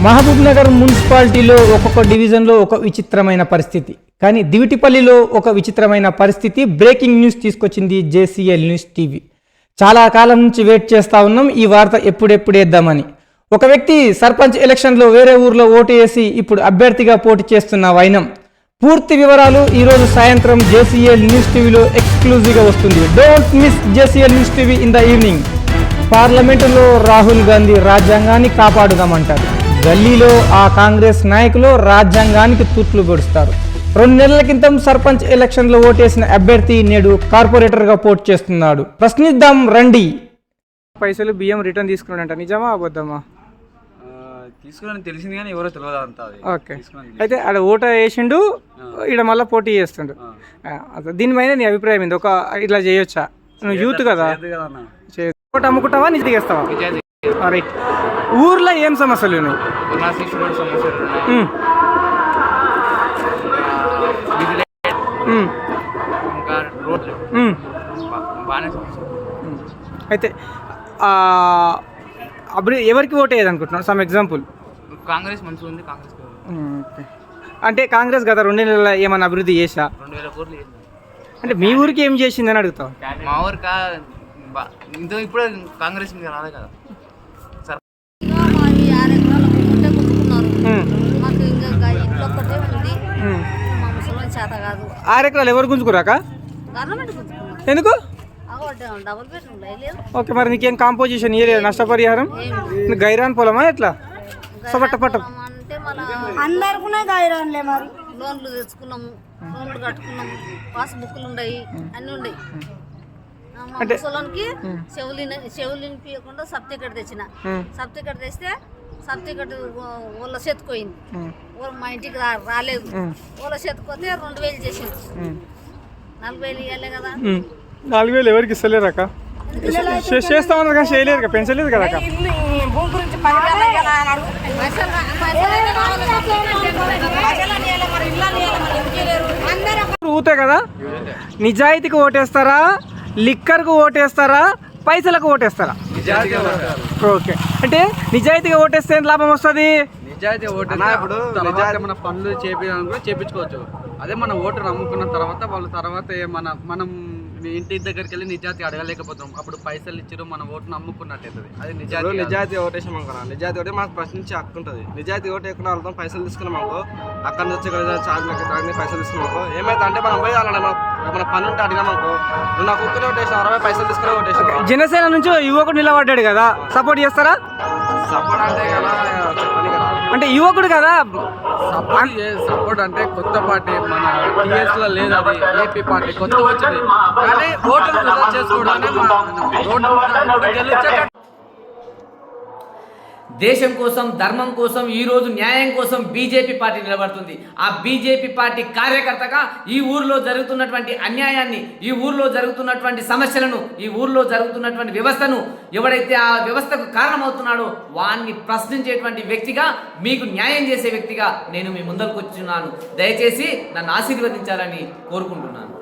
మహబూబ్నగర్ మున్సిపాలిటీలో ఒక్కొక్క డివిజన్లో ఒక విచిత్రమైన పరిస్థితి, కానీ దివిటిపల్లిలో ఒక విచిత్రమైన పరిస్థితి. బ్రేకింగ్ న్యూస్ తీసుకొచ్చింది జేసీఎల్ న్యూస్ టీవీ. చాలా కాలం నుంచి వెయిట్ చేస్తూ ఉన్నాం ఈ వార్త ఎప్పుడేద్దామని. ఒక వ్యక్తి సర్పంచ్ ఎలక్షన్లో వేరే ఊర్లో ఓటు వేసి ఇప్పుడు అభ్యర్థిగా పోటీ చేస్తున్న వైనం. పూర్తి వివరాలు ఈరోజు సాయంత్రం జేసీఎల్ న్యూస్ టీవీలో ఎక్స్క్లూజివ్గా వస్తుంది. Don't miss JCL news TV in the evening. పార్లమెంటులో రాహుల్ గాంధీ రాజ్యాంగాన్ని కాపాడుదామంటారు, గల్లీలో ఆ కాంగ్రెస్ నాయకులు రాజ్యాంగానికి తూట్లు పొడుస్తారు. 2 నెలల క్రితం సర్పంచ్ ఎలక్షన్లో ఓటేసిన అభ్యర్థి నేడు కార్పొరేటర్గా పోటీ చేస్తున్నాడు. ప్రశ్నిద్దాం రండి. పైసలు బియ్యం రిటర్న్ తీసుకున్నాడంట, నిజమా అబద్ధమా? తీసుకుని తెలిసింది కానీ ఎవరో తెలియదు అంతా. ఓకే, అయితే ఆడ ఓట వేసిండు, ఇక్కడ మళ్ళీ పోటీ చేస్తుండు. దీనిపైన నీ అభిప్రాయం ఏంది? ఒక ఇట్లా చేయొచ్చా? నువ్వు యూత్ కదా, ఓటు అమ్ముకుంటావా, నిజ దిగేస్తావా? రైట్. ఊర్లో ఏం సమస్యలు ఉన్నాయి? అయితే అప్పుడు ఎవరికి ఓటు వేయదు అనుకుంటున్నాను? Some example. కాంగ్రెస్ మంచిగా ఉంది, కాంగ్రెస్. అంటే కాంగ్రెస్ గత 2 నెలల ఏమైనా అభివృద్ధి చేసా? 2000 కోట్లు. అంటే మీ ఊరికి ఏం చేసిందని అడుగుతావు? మా ఊరికా ఇంత ఇప్పుడు కాంగ్రెస్ మీద రాలే కదా. 6 ఎకరాలు ఎవరు గుంజుకురాక? ఎందుకు? ఓకే, మరి నీకేం కాంపోజిషన్ ఇయ్యలేదు? నష్టపరిహారం గైరాన్ పొలమా ఎట్లా? పట్ట లోన్లు తెచ్చుకున్నాము, లోన్లు కట్టుకున్నాము, పాస్ బుక్లు ఉన్నాయి, అన్నీ ఉన్నాయి. ముసలోనికి చెవులు వినిపించకుండా సర్టిఫికెట్ తెచ్చిన. సర్టిఫికెట్ తెస్తే సర్టిఫికెట్ వాళ్ళ చేతుకోయింది. మా ఇంటికి రాలేదు. వాళ్ళ చేతుకోతే 2000 చేసింది. 4000 ఇవ్వాలి కదా. 4000 ఎవరికి ఇస్తలేరాక? చేస్తామన్నారు కానీ చేయలేదు, పెంచలేదు కదా. ఊతే కదా. నిజాయితీకి ఓటేస్తారా, లిక్కర్కు ఓటేస్తారా, పైసలకు ఓటేస్తారా? ఓకే, అంటే నిజాయితీగా ఓటేస్తే ఏం లాభం వస్తుంది? నిజాయితీ ఓటు ఇప్పుడు మన పనులు చేపించుకోవచ్చు. అదే మన ఓటు నమ్ముకున్న తర్వాత వాళ్ళ తర్వాత మనం ఇంటి దగ్గరికి వెళ్ళి నిజాయితీ అడగలేకపోతాం. అప్పుడు పైసలు ఇచ్చారు, మన ఓటు నమ్ముకున్నట్టు అవుతుంది. అది నిజాయితీ ఓటేసాం అనుకున్నా. నిజాయితీ ఓటే మనకు ప్రశ్నించే హక్కు ఉంటుంది. నిజాయితీ ఓటు ఎక్కడ వెళ్తాం, పైసలు తీసుకున్నాం అనుకో, అక్కడ నుంచి చార్జ్ పైసలు తీసుకున్నాం అనుకో, ఏమైతే అంటే మనం పోయి అలా మన పని ఉంటే అడిగాం అనుకో, నువ్వు నాకు ఒక్కనే ఓటేసాను, 60 పైసలు తీసుకుని ఓటేసాను. జనసేన నుంచి యువకుడు నిలబడ్డాడు కదా, సపోర్ట్ చేస్తారా? సపోర్ట్ అంటే కదా, చెప్పని కదా, అంటే యువకుడు కదా. సపోర్ట్ అంటే కొత్త పార్టీ, మన టీఎస్ లో లేదు, అది ఏపీ పార్టీ కొత్త వచ్చింది. కానీ ఓట్లు వృధా చేసుకోవడానికి దేశం కోసం, ధర్మం కోసం, ఈరోజు న్యాయం కోసం బీజేపీ పార్టీ నిలబడుతుంది. ఆ బీజేపీ పార్టీ కార్యకర్తగా ఈ ఊర్లో జరుగుతున్నటువంటి అన్యాయాన్ని, ఈ ఊర్లో జరుగుతున్నటువంటి సమస్యలను, ఈ ఊర్లో జరుగుతున్నటువంటి వ్యవస్థను, ఎవడైతే ఆ వ్యవస్థకు కారణమవుతున్నాడో వాన్ని ప్రశ్నించేటువంటి వ్యక్తిగా, మీకు న్యాయం చేసే వ్యక్తిగా నేను మీ ముందరకు వచ్చున్నాను. దయచేసి నన్ను ఆశీర్వదించాలని కోరుకుంటున్నాను.